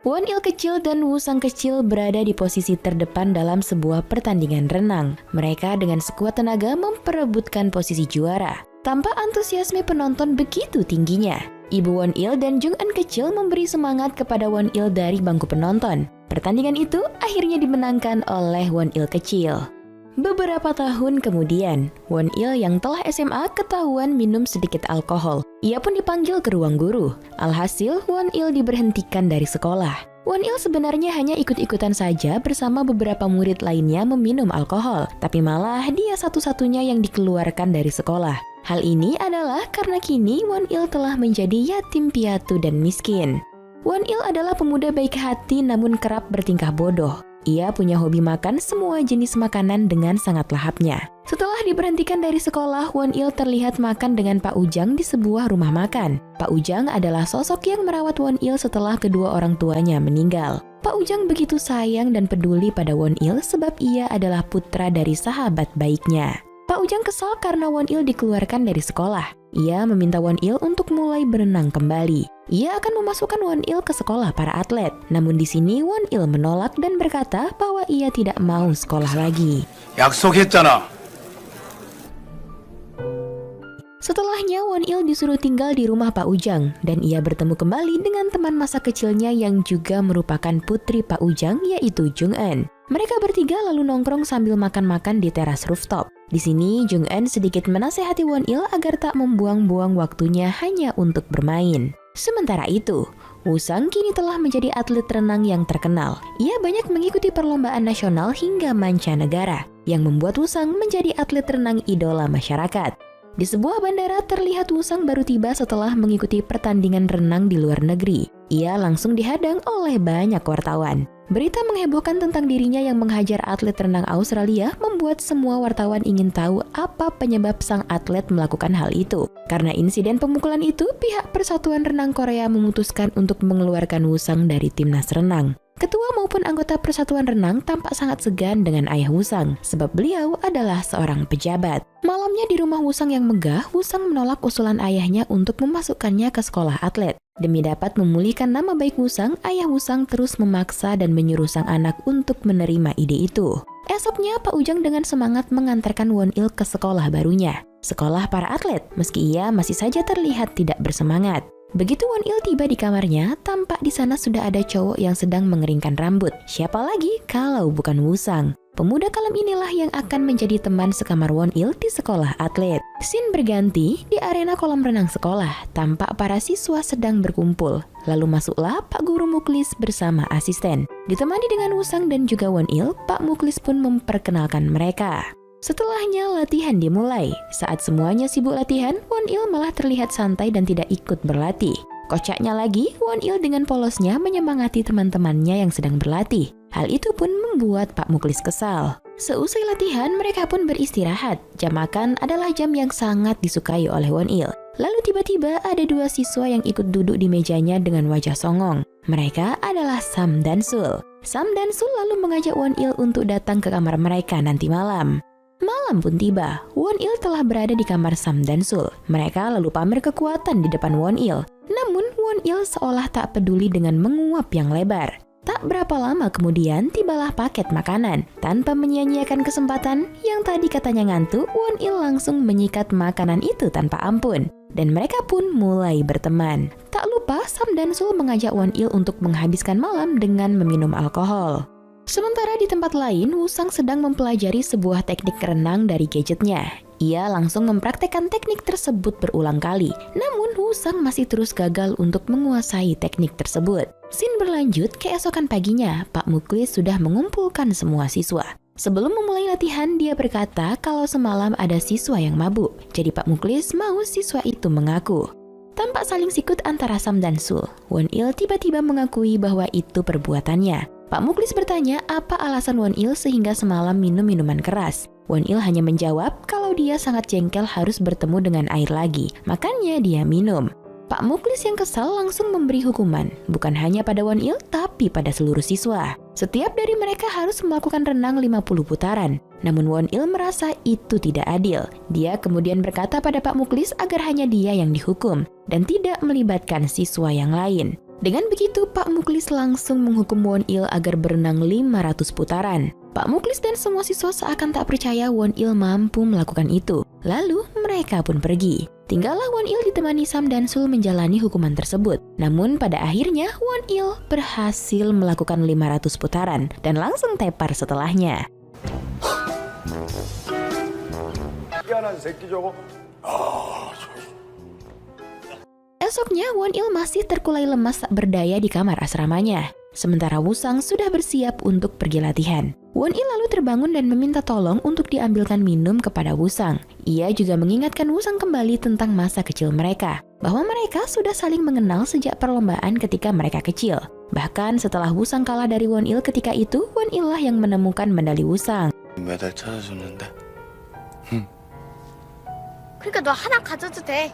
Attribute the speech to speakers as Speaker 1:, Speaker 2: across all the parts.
Speaker 1: Won Il kecil dan Woo-sang kecil berada di posisi terdepan dalam sebuah pertandingan renang. Mereka dengan sekuat tenaga memperebutkan posisi juara. Tanpa antusiasme penonton begitu tingginya, Ibu Won Il dan Jung Eun kecil memberi semangat kepada Won Il dari bangku penonton. Pertandingan itu akhirnya dimenangkan oleh Won Il kecil. Beberapa tahun kemudian, Won Il yang telah SMA ketahuan minum sedikit alkohol. Ia pun dipanggil ke ruang guru. Alhasil, Won Il diberhentikan dari sekolah. Won Il sebenarnya hanya ikut-ikutan saja bersama beberapa murid lainnya meminum alkohol, tapi malah dia satu-satunya yang dikeluarkan dari sekolah. Hal ini adalah karena kini Won Il telah menjadi yatim piatu dan miskin. Won Il adalah pemuda baik hati namun kerap bertingkah bodoh. Ia punya hobi makan semua jenis makanan dengan sangat lahapnya. Setelah diberhentikan dari sekolah, Won Il terlihat makan dengan Pak Ujang di sebuah rumah makan. Pak Ujang adalah sosok yang merawat Won Il setelah kedua orang tuanya meninggal. Pak Ujang begitu sayang dan peduli pada Won Il sebab ia adalah putra dari sahabat baiknya. Pak Ujang kesal karena Won Il dikeluarkan dari sekolah. Ia meminta Won Il untuk mulai berenang kembali. Ia akan memasukkan Won Il ke sekolah para atlet. Namun di sini Won Il menolak dan berkata bahwa ia tidak mau sekolah lagi.
Speaker 2: 약속했잖아.
Speaker 1: Setelahnya Won Il disuruh tinggal di rumah Pak Ujang dan ia bertemu kembali dengan teman masa kecilnya yang juga merupakan putri Pak Ujang yaitu Jung Eun. Mereka bertiga lalu nongkrong sambil makan-makan di teras rooftop. Di sini Jung Eun sedikit menasehati Won Il agar tak membuang-buang waktunya hanya untuk bermain. Sementara itu, Woo-sang kini telah menjadi atlet renang yang terkenal. Ia banyak mengikuti perlombaan nasional hingga mancanegara, yang membuat Woo-sang menjadi atlet renang idola masyarakat. Di sebuah bandara terlihat Woo-sang baru tiba setelah mengikuti pertandingan renang di luar negeri. Ia langsung dihadang oleh banyak wartawan. Berita menghebohkan tentang dirinya yang menghajar atlet renang Australia membuat semua wartawan ingin tahu apa penyebab sang atlet melakukan hal itu. Karena insiden pemukulan itu, pihak Persatuan Renang Korea memutuskan untuk mengeluarkan Woo-sang dari timnas renang. Ketua maupun anggota Persatuan Renang tampak sangat segan dengan ayah Woo-sang, sebab beliau adalah seorang pejabat. Malamnya di rumah Woo-sang yang megah, Woo-sang menolak usulan ayahnya untuk memasukkannya ke sekolah atlet. Demi dapat memulihkan nama baik Woo-sang, ayah Woo-sang terus memaksa dan menyuruh sang anak untuk menerima ide itu. Esoknya, Pak Ujang dengan semangat mengantarkan Won Il ke sekolah barunya, sekolah para atlet, meski ia masih saja terlihat tidak bersemangat. Begitu Won Il tiba di kamarnya, tampak di sana sudah ada cowok yang sedang mengeringkan rambut. Siapa lagi kalau bukan Woo-sang? Pemuda kalem inilah yang akan menjadi teman sekamar Won Il di sekolah atlet. Scene berganti di arena kolam renang sekolah. Tampak para siswa sedang berkumpul. Lalu masuklah Pak Guru Muklis bersama asisten. Ditemani dengan Woo-sang dan juga Won Il, Pak Muklis pun memperkenalkan mereka. Setelahnya latihan dimulai. Saat semuanya sibuk latihan, Won Il malah terlihat santai dan tidak ikut berlatih. Kocaknya lagi, Won Il dengan polosnya menyemangati teman-temannya yang sedang berlatih. Hal itu pun membuat Pak Muklis kesal. Seusai latihan, mereka pun beristirahat. Jam makan adalah jam yang sangat disukai oleh Won Il. Lalu tiba-tiba ada dua siswa yang ikut duduk di mejanya dengan wajah songong. Mereka adalah Sam dan Sul. Sam dan Sul lalu mengajak Won Il untuk datang ke kamar mereka nanti malam. Malam pun tiba, Won Il telah berada di kamar Sam dan Sul. Mereka lalu pamer kekuatan di depan Won Il. Namun Won Il seolah tak peduli dengan menguap yang lebar. Tak berapa lama kemudian tibalah paket makanan. Tanpa menyia-nyiakan kesempatan yang tadi katanya ngantuk, Won Il langsung menyikat makanan itu tanpa ampun. Dan mereka pun mulai berteman. Tak lupa Sam dan Sul mengajak Won Il untuk menghabiskan malam dengan meminum alkohol. Sementara di tempat lain, Woo-sang sedang mempelajari sebuah teknik renang dari gadgetnya. Ia langsung mempraktekkan teknik tersebut berulang kali. Namun Woo-sang masih terus gagal untuk menguasai teknik tersebut. Scene berlanjut, keesokan paginya, Pak Muklis sudah mengumpulkan semua siswa. Sebelum memulai latihan, dia berkata kalau semalam ada siswa yang mabuk. Jadi Pak Muklis mau siswa itu mengaku. Tampak saling sikut antara Sam dan Sul. Won Il tiba-tiba mengakui bahwa itu perbuatannya. Pak Muklis bertanya apa alasan Won Il sehingga semalam minum minuman keras. Won Il hanya menjawab kalau dia sangat jengkel harus bertemu dengan air lagi, makanya dia minum. Pak Muklis yang kesal langsung memberi hukuman, bukan hanya pada Won Il, tapi pada seluruh siswa. Setiap dari mereka harus melakukan renang 50 putaran. Namun Won Il merasa itu tidak adil. Dia kemudian berkata pada Pak Muklis agar hanya dia yang dihukum, dan tidak melibatkan siswa yang lain. Dengan begitu, Pak Muklis langsung menghukum Won Il agar berenang 500 putaran. Pak Muklis dan semua siswa seakan tak percaya Won Il mampu melakukan itu. Lalu mereka pun pergi. Tinggallah Won Il ditemani Sam dan Sul menjalani hukuman tersebut. Namun pada akhirnya Won Il berhasil melakukan 500 putaran dan langsung tepar setelahnya. Esoknya Won Il masih terkulai lemas tak berdaya di kamar asramanya. Sementara Wusang sudah bersiap untuk pergi latihan. Won Il lalu terbangun dan meminta tolong untuk diambilkan minum kepada Wusang. Ia juga mengingatkan Wusang kembali tentang masa kecil mereka, bahwa mereka sudah saling mengenal sejak perlombaan ketika mereka kecil. Bahkan setelah Wusang kalah dari Won Il ketika itu, Won Il lah yang menemukan medali Wusang.
Speaker 2: 메달 찾아줬는데.
Speaker 3: 그러니까 너 하나 가져도 돼.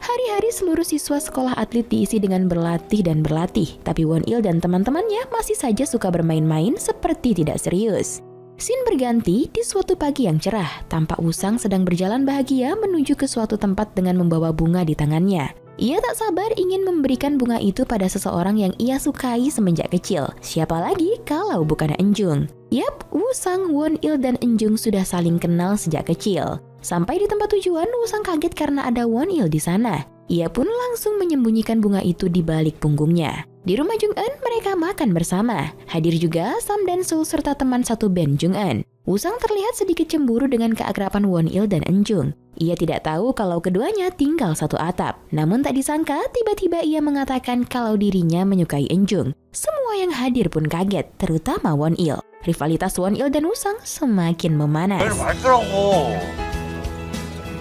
Speaker 1: Hari-hari seluruh siswa sekolah atlet diisi dengan berlatih dan berlatih, tapi Won Il dan teman-temannya masih saja suka bermain-main seperti tidak serius. Scene berganti di suatu pagi yang cerah, tampak Wusang sedang berjalan bahagia menuju ke suatu tempat dengan membawa bunga di tangannya. Ia tak sabar ingin memberikan bunga itu pada seseorang yang ia sukai semenjak kecil. Siapa lagi kalau bukan Enjung? Yap, Wusang, Won Il, dan Enjung sudah saling kenal sejak kecil. Sampai di tempat tujuan, Wusang kaget karena ada Won Il di sana. Ia pun langsung menyembunyikan bunga itu di balik punggungnya. Di rumah Jung-eun, mereka makan bersama. Hadir juga Sam dan Sul serta teman satu band Jung-eun. Wusang terlihat sedikit cemburu dengan keakraban Won Il dan Enjung. Ia tidak tahu kalau keduanya tinggal satu atap. Namun tak disangka, tiba-tiba ia mengatakan kalau dirinya menyukai Enjung. Semua yang hadir pun kaget, terutama Won Il. Rivalitas Won Il dan Wusang semakin memanas.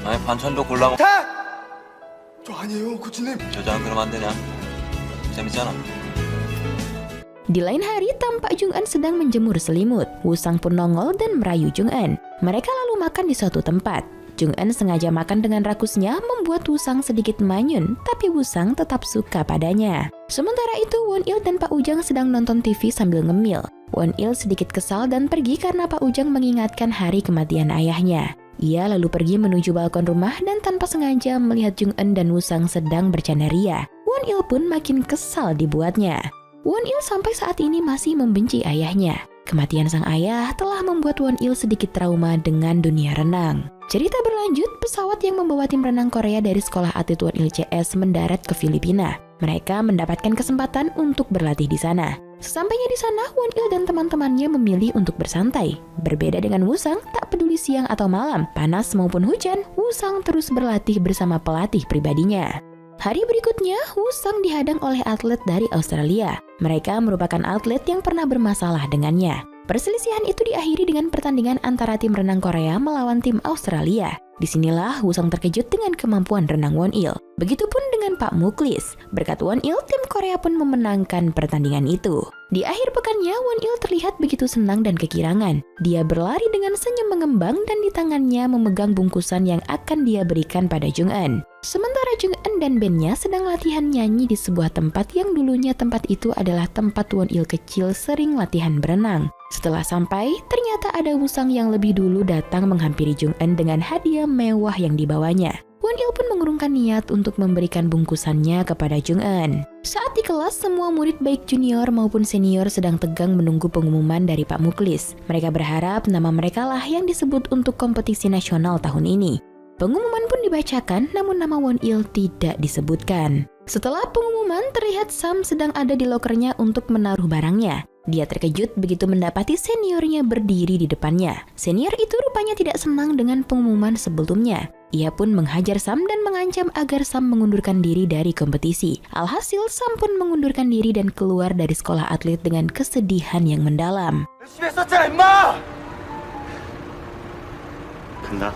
Speaker 2: 아니 반찬도 골라.
Speaker 4: 저 아니에요, 코치님.
Speaker 2: 여자는 그러면 안 되냐? 재밌잖아.
Speaker 1: Di lain hari, tampak Jung-eun sedang menjemur selimut. Wusang pun nongol dan merayu Jung-eun. Mereka lalu makan di suatu tempat. Jung-eun sengaja makan dengan rakusnya membuat Wusang sedikit manyun, tapi Wusang tetap suka padanya. Sementara itu, Won Il dan Pak Ujang sedang nonton TV sambil ngemil. Won Il sedikit kesal dan pergi karena Pak Ujang mengingatkan hari kematian ayahnya. Ia lalu pergi menuju balkon rumah dan tanpa sengaja melihat Jung-eun dan Wusang sedang bercanda ria. Won Il pun makin kesal dibuatnya. Won Il sampai saat ini masih membenci ayahnya. Kematian sang ayah telah membuat Won Il sedikit trauma dengan dunia renang. Cerita berlanjut, pesawat yang membawa tim renang Korea dari sekolah atlet Won Il CS mendarat ke Filipina. Mereka mendapatkan kesempatan untuk berlatih di sana. Sesampainya di sana, Won Il dan teman-temannya memilih untuk bersantai. Berbeda dengan Wusang, tak peduli siang atau malam, panas maupun hujan, Wusang terus berlatih bersama pelatih pribadinya. Hari berikutnya, Wusang dihadang oleh atlet dari Australia. Mereka merupakan atlet yang pernah bermasalah dengannya. Perselisihan itu diakhiri dengan pertandingan antara tim renang Korea melawan tim Australia. Disinilah Wusang terkejut dengan kemampuan renang Won Il. Begitupun dengan Pak Muklis. Berkat Won Il, tim Korea pun memenangkan pertandingan itu. Di akhir pekannya, Won Il terlihat begitu senang dan kekirangan. Dia berlari dengan senyum mengembang dan di tangannya memegang bungkusan yang akan dia berikan pada Jung-eun. Sementara Jung-eun dan bandnya sedang latihan nyanyi di sebuah tempat yang dulunya tempat itu adalah tempat Won Il kecil sering latihan berenang. Setelah sampai, ternyata ada Wusang yang lebih dulu datang menghampiri Jung-eun dengan hadiah mewah yang dibawanya. Won Il pun mengurungkan niat untuk memberikan bungkusannya kepada Jung-eun. Saat di kelas, semua murid baik junior maupun senior sedang tegang menunggu pengumuman dari Pak Muklis. Mereka berharap nama mereka lah yang disebut untuk kompetisi nasional tahun ini. Pengumuman pun dibacakan, namun nama Won Il tidak disebutkan. Setelah pengumuman, terlihat Sam sedang ada di lokernya untuk menaruh barangnya. Dia terkejut begitu mendapati seniornya berdiri di depannya. Senior itu rupanya tidak senang dengan pengumuman sebelumnya. Ia pun menghajar Sam dan mengancam agar Sam mengundurkan diri dari kompetisi. Alhasil, Sam pun mengundurkan diri dan keluar dari sekolah atlet dengan kesedihan yang mendalam.
Speaker 4: 열심히 했었잖아, 임마!
Speaker 2: 간다.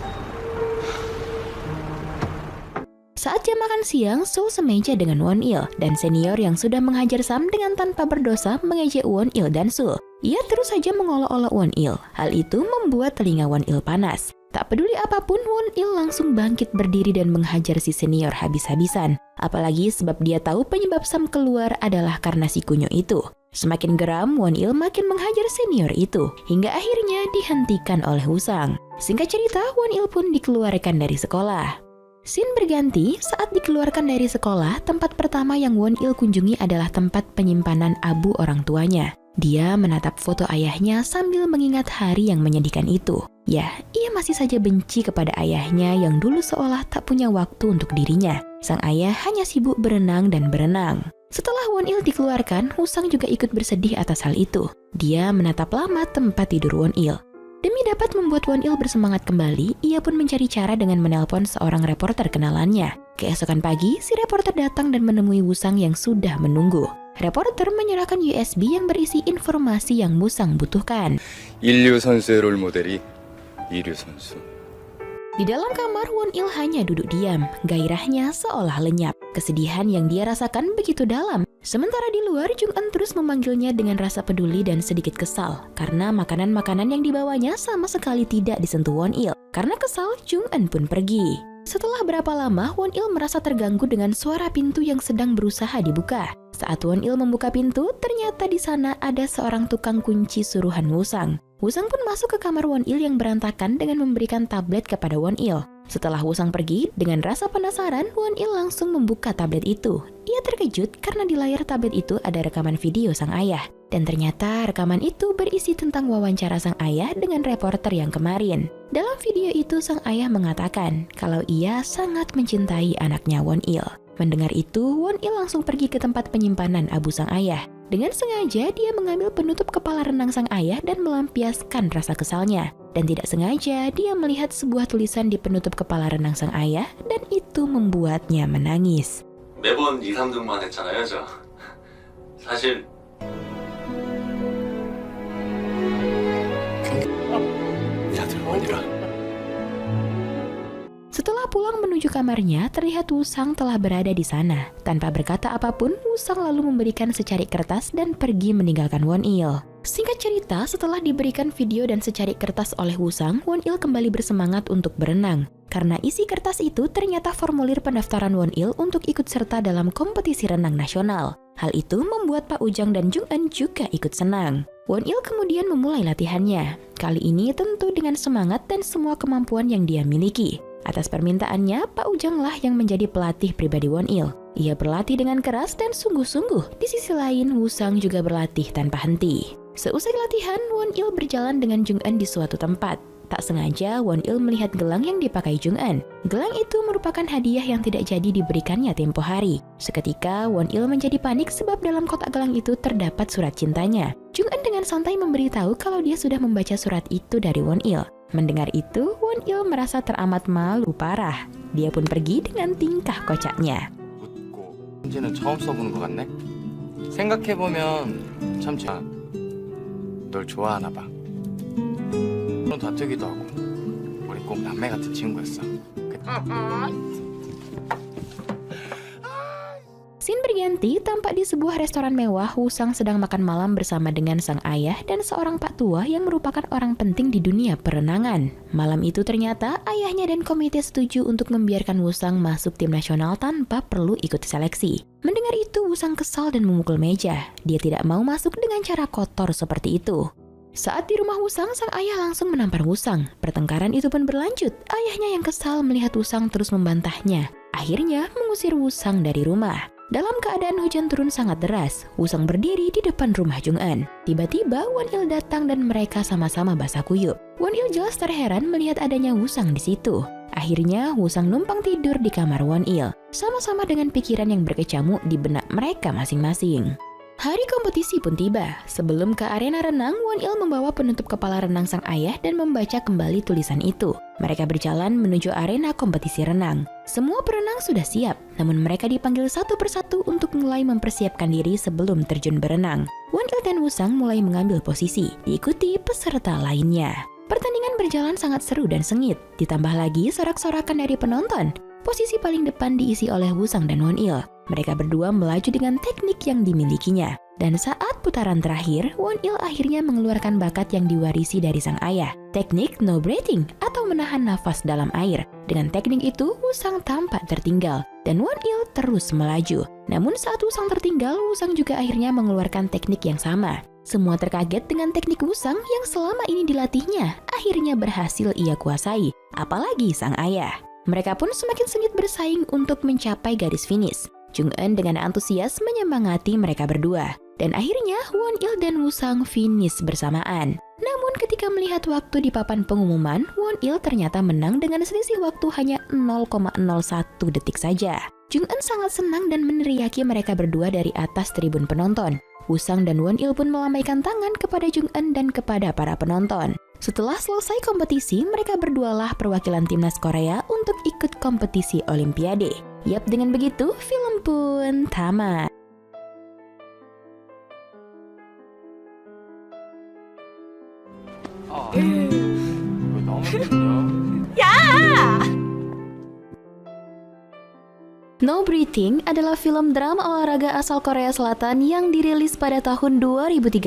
Speaker 1: Saat jam makan siang, Sul semeja dengan Won Il dan senior yang sudah menghajar Sam dengan tanpa berdosa mengejek Won Il dan Sul. Ia terus saja mengolok-olok Won Il. Hal itu membuat telinga Won Il panas. Tak peduli apapun, Won Il langsung bangkit berdiri dan menghajar si senior habis-habisan. Apalagi sebab dia tahu penyebab Sam keluar adalah karena si kunyuk itu. Semakin geram, Won Il makin menghajar senior itu, hingga akhirnya dihentikan oleh Wusang. Singkat cerita, Won Il pun dikeluarkan dari sekolah. Scene berganti saat dikeluarkan dari sekolah, tempat pertama yang Won-il kunjungi adalah tempat penyimpanan abu orang tuanya. Dia menatap foto ayahnya sambil mengingat hari yang menyedihkan itu. Ya, ia masih saja benci kepada ayahnya yang dulu seolah tak punya waktu untuk dirinya. Sang ayah hanya sibuk berenang dan berenang. Setelah Won-il dikeluarkan, Woo-sang juga ikut bersedih atas hal itu. Dia menatap lama tempat tidur Won-il. Demi dapat membuat Won-il bersemangat kembali, ia pun mencari cara dengan menelpon seorang reporter kenalannya. Keesokan pagi, si reporter datang dan menemui Woo-sang yang sudah menunggu. Reporter menyerahkan USB yang berisi informasi yang Woo-sang butuhkan.
Speaker 5: 인류 선수의 롤 모델이 이류 선수.
Speaker 1: Di dalam kamar, Won-il hanya duduk diam. Gairahnya seolah lenyap. Kesedihan yang dia rasakan begitu dalam. Sementara di luar, Jung-eun terus memanggilnya dengan rasa peduli dan sedikit kesal. Karena makanan-makanan yang dibawanya sama sekali tidak disentuh Won-il. Karena kesal, Jung-eun pun pergi. Setelah berapa lama, Won-il merasa terganggu dengan suara pintu yang sedang berusaha dibuka. Saat Won-il membuka pintu, ternyata di sana ada seorang tukang kunci suruhan Woo-sang. Woo-sang pun masuk ke kamar Won-il yang berantakan dengan memberikan tablet kepada Won-il. Setelah Woo-sang pergi, dengan rasa penasaran, Won-il langsung membuka tablet itu. Ia terkejut karena di layar tablet itu ada rekaman video sang ayah. Dan ternyata rekaman itu berisi tentang wawancara sang ayah dengan reporter yang kemarin. Dalam video itu sang ayah mengatakan kalau ia sangat mencintai anaknya Won-il. Mendengar itu, Won-il langsung pergi ke tempat penyimpanan abu sang ayah. Dengan sengaja, dia mengambil penutup kepala renang sang ayah dan melampiaskan rasa kesalnya. Dan tidak sengaja, dia melihat sebuah tulisan di penutup kepala renang sang ayah dan itu membuatnya menangis.
Speaker 2: 매번 2, 3등만 했잖아요, 저. 사실 다들 원이라.
Speaker 1: Setelah pulang menuju kamarnya, terlihat Woo-sang telah berada di sana. Tanpa berkata apapun, Woo-sang lalu memberikan secarik kertas dan pergi meninggalkan Won-il. Singkat cerita, setelah diberikan video dan secarik kertas oleh Woo-sang, Won-il kembali bersemangat untuk berenang. Karena isi kertas itu ternyata formulir pendaftaran Won-il untuk ikut serta dalam kompetisi renang nasional. Hal itu membuat Pak Ujang dan Jung-eun juga ikut senang. Won-il kemudian memulai latihannya. Kali ini tentu dengan semangat dan semua kemampuan yang dia miliki. Atas permintaannya, Pak Ujang lah yang menjadi pelatih pribadi Won-il. Ia berlatih dengan keras dan sungguh-sungguh. Di sisi lain, Woo-sang juga berlatih tanpa henti. Seusai latihan, Won-il berjalan dengan Jung-eun di suatu tempat. Tak sengaja, Won-il melihat gelang yang dipakai Jung-eun. Gelang itu merupakan hadiah yang tidak jadi diberikannya tempo hari. Seketika, Won-il menjadi panik sebab dalam kotak gelang itu terdapat surat cintanya. Jung-eun dengan santai memberitahu kalau dia sudah membaca surat itu dari Won-il. Mendengar itu, Won-il merasa teramat malu parah. Dia pun pergi dengan tingkah kocaknya.
Speaker 5: 웃고 편지는 처음 써보는 것 같네. 생각해보면 참 널 좋아하나 봐. 넌 다투기도 하고 우리 꼭 남매 같은 친구였어.
Speaker 1: Scene berganti, tampak di sebuah restoran mewah, Woo-sang sedang makan malam bersama dengan sang ayah dan seorang pak tua yang merupakan orang penting di dunia perenangan. Malam itu ternyata ayahnya dan komite setuju untuk membiarkan Woo-sang masuk tim nasional tanpa perlu ikut seleksi. Mendengar itu, Woo-sang kesal dan memukul meja. Dia tidak mau masuk dengan cara kotor seperti itu. Saat di rumah Woo-sang, sang ayah langsung menampar Woo-sang. Pertengkaran itu pun berlanjut. Ayahnya yang kesal melihat Woo-sang terus membantahnya. Akhirnya mengusir Woo-sang dari rumah. Dalam keadaan hujan turun sangat deras, Woo-sang berdiri di depan rumah Jung-eun. Tiba-tiba Won-il datang dan mereka sama-sama basah kuyup. Won-il jelas terheran melihat adanya Woo-sang di situ. Akhirnya Woo-sang numpang tidur di kamar Won-il, sama-sama dengan pikiran yang berkecamuk di benak mereka masing-masing. Hari kompetisi pun tiba. Sebelum ke arena renang, Won-il membawa penutup kepala renang sang ayah dan membaca kembali tulisan itu. Mereka berjalan menuju arena kompetisi renang. Semua perenang sudah siap, namun mereka dipanggil satu persatu untuk mulai mempersiapkan diri sebelum terjun berenang. Won-il dan Woo-sang mulai mengambil posisi, diikuti peserta lainnya. Pertandingan berjalan sangat seru dan sengit, ditambah lagi sorak-sorakan dari penonton. Posisi paling depan diisi oleh Woo-sang dan Won-il. Mereka berdua melaju dengan teknik yang dimilikinya. Dan saat putaran terakhir, Won-il akhirnya mengeluarkan bakat yang diwarisi dari sang ayah. Teknik no breathing atau menahan nafas dalam air. Dengan teknik itu, Woo-sang tampak tertinggal. Dan Won-il terus melaju. Namun saat Woo-sang tertinggal, Woo-sang juga akhirnya mengeluarkan teknik yang sama. Semua terkaget dengan teknik Woo-sang yang selama ini dilatihnya. Akhirnya berhasil ia kuasai. Apalagi sang ayah. Mereka pun semakin sengit bersaing untuk mencapai garis finish. Jung-eun dengan antusias menyemangati mereka berdua. Dan akhirnya Won-il dan Woo-sang finish bersamaan. Namun ketika melihat waktu di papan pengumuman, Won-il ternyata menang dengan selisih waktu hanya 0,01 detik saja. Jung-eun sangat senang dan meneriaki mereka berdua dari atas tribun penonton. Woo-sang dan Won-il pun melambaikan tangan kepada Jung-eun dan kepada para penonton. Setelah selesai kompetisi, mereka berdualah perwakilan timnas Korea untuk ikut kompetisi Olimpiade. Yap, dengan begitu, film pun tamat.
Speaker 5: 왜 나만 힘들냐?
Speaker 1: No Breathing adalah film drama olahraga asal Korea Selatan yang dirilis pada tahun 2013.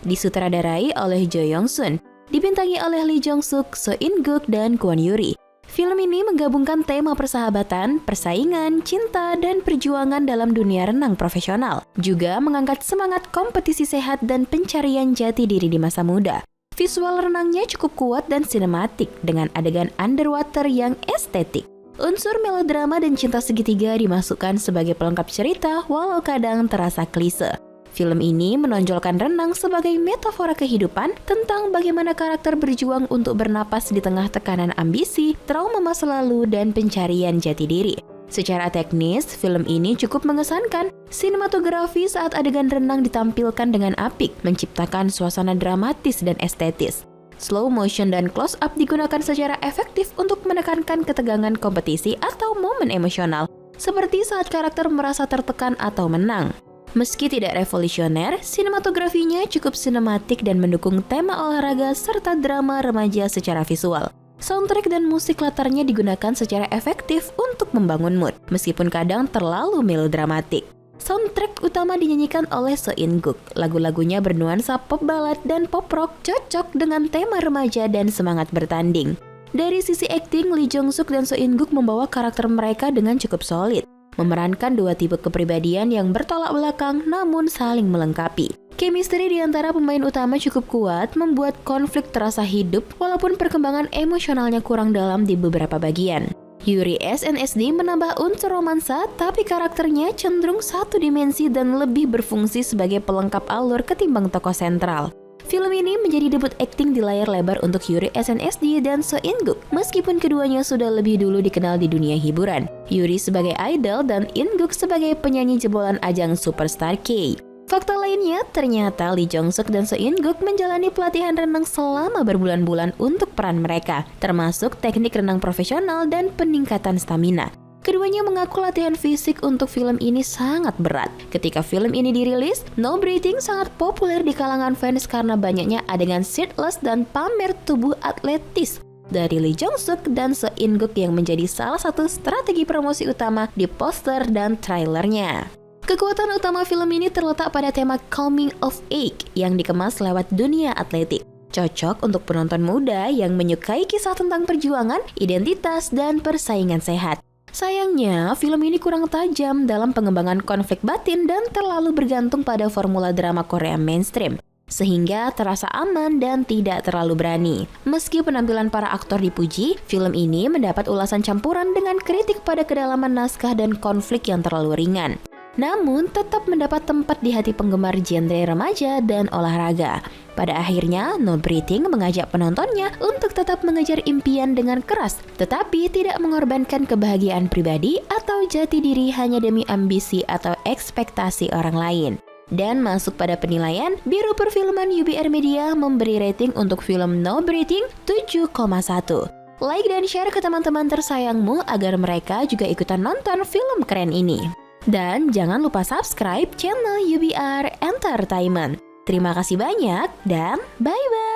Speaker 1: Disutradarai oleh Jo Young-sun, dibintangi oleh Lee Jong-suk, So In-guk, dan Kwon Yuri. Film ini menggabungkan tema persahabatan, persaingan, cinta, dan perjuangan dalam dunia renang profesional. Juga mengangkat semangat kompetisi sehat dan pencarian jati diri di masa muda. Visual renangnya cukup kuat dan sinematik dengan adegan underwater yang estetik. Unsur melodrama dan cinta segitiga dimasukkan sebagai pelengkap cerita walau kadang terasa klise. Film ini menonjolkan renang sebagai metafora kehidupan tentang bagaimana karakter berjuang untuk bernapas di tengah tekanan ambisi, trauma masa lalu, dan pencarian jati diri. Secara teknis, film ini cukup mengesankan. Sinematografi saat adegan renang ditampilkan dengan apik, menciptakan suasana dramatis dan estetis. Slow motion dan close up digunakan secara efektif untuk menekankan ketegangan kompetisi atau momen emosional, seperti saat karakter merasa tertekan atau menang. Meski tidak revolusioner, sinematografinya cukup sinematik dan mendukung tema olahraga serta drama remaja secara visual. Soundtrack dan musik latarnya digunakan secara efektif untuk membangun mood, meskipun kadang terlalu melodramatik. Soundtrack utama dinyanyikan oleh So In-guk. Lagu-lagunya bernuansa pop ballad dan pop rock, cocok dengan tema remaja dan semangat bertanding. Dari sisi akting, Lee Jong-suk dan So In-guk membawa karakter mereka dengan cukup solid, memerankan dua tipe kepribadian yang bertolak belakang namun saling melengkapi. Chemistry di antara pemain utama cukup kuat, membuat konflik terasa hidup walaupun perkembangan emosionalnya kurang dalam di beberapa bagian. Yuri SNSD menambah unsur romansa, tapi karakternya cenderung satu dimensi dan lebih berfungsi sebagai pelengkap alur ketimbang tokoh sentral. Film ini menjadi debut akting di layar lebar untuk Yuri SNSD dan So In-guk, meskipun keduanya sudah lebih dulu dikenal di dunia hiburan. Yuri sebagai idol dan In-guk sebagai penyanyi jebolan ajang Superstar K. Fakta lainnya, ternyata Lee Jong-suk dan So In-guk menjalani pelatihan renang selama berbulan-bulan untuk peran mereka, termasuk teknik renang profesional dan peningkatan stamina. Keduanya mengaku latihan fisik untuk film ini sangat berat. Ketika film ini dirilis, No Breathing sangat populer di kalangan fans karena banyaknya adegan shirtless dan pamer tubuh atletis dari Lee Jong-suk dan So In-guk yang menjadi salah satu strategi promosi utama di poster dan trailernya. Kekuatan utama film ini terletak pada tema coming of age yang dikemas lewat dunia atletik. Cocok untuk penonton muda yang menyukai kisah tentang perjuangan, identitas, dan persaingan sehat. Sayangnya, film ini kurang tajam dalam pengembangan konflik batin dan terlalu bergantung pada formula drama Korea mainstream, sehingga terasa aman dan tidak terlalu berani. Meski penampilan para aktor dipuji, film ini mendapat ulasan campuran dengan kritik pada kedalaman naskah dan konflik yang terlalu ringan. Namun tetap mendapat tempat di hati penggemar genre remaja dan olahraga. Pada akhirnya, No Breathing mengajak penontonnya untuk tetap mengejar impian dengan keras, tetapi tidak mengorbankan kebahagiaan pribadi atau jati diri hanya demi ambisi atau ekspektasi orang lain. Dan masuk pada penilaian, Biro Perfilman UBR Media memberi rating untuk film No Breathing 7,1. Like dan share ke teman-teman tersayangmu agar mereka juga ikutan nonton film keren ini. Dan jangan lupa subscribe channel UBR Entertainment. Terima kasih banyak dan bye-bye!